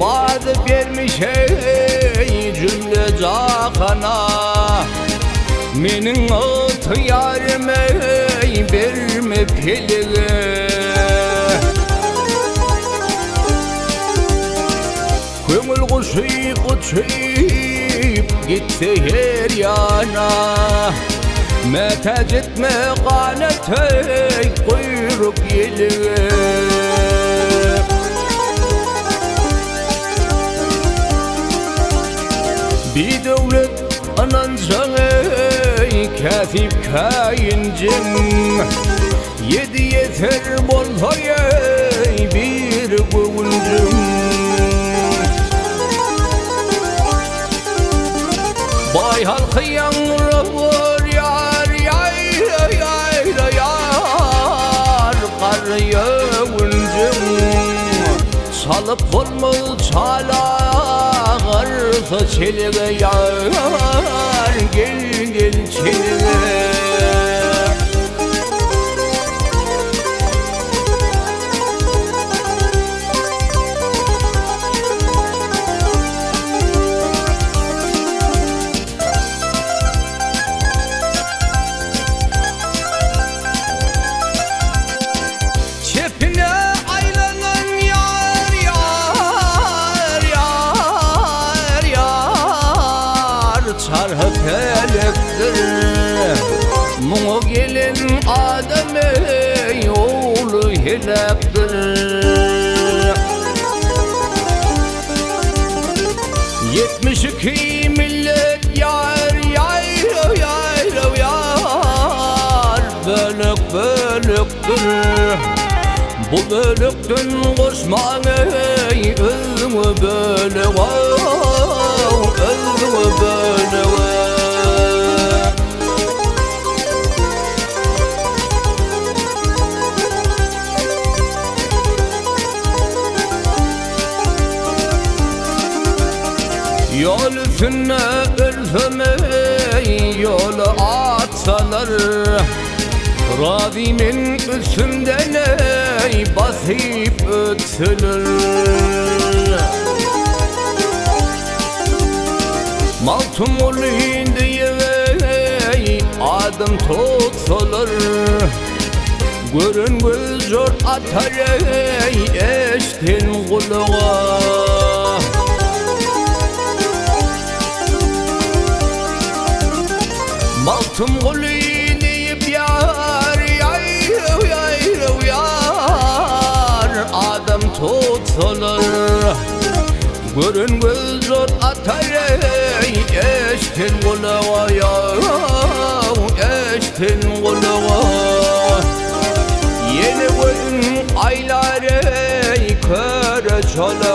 Bazı vermiş ey cümle cahana Menin altı yarime verme pelige Köngül kuşuyup uçuyup gitti her yana Mete gitme kanete kuyruk yelige Bir devlet anancan ey katip kayincin Yedi yeter bolsa ey bir güncüm Bay halkı yanılır yar yar yar yar Kar yağıncım Salıp bulmul çalar Çelige yar gel gel çelige Çarhı felektir Muğu gelin adam ey oğlu helektir 72 millet yar yar yar yar Bölük bölüktür Bu bölüktün koşman ey ölümü bölük Ölümü bölük Yol üstüne ölfeme yolu atsalar Ravimin üstümden ey basıp ötülür Maltum olayım diye adım tutulur Görün göz zor atar ey eştin kulağa Maltum olayım deyip yar yar yar yar Adım tutulur Görün göz zor atar ey eştin kulağa ya eştin kulağa Yeni gün aylar ey köre çalar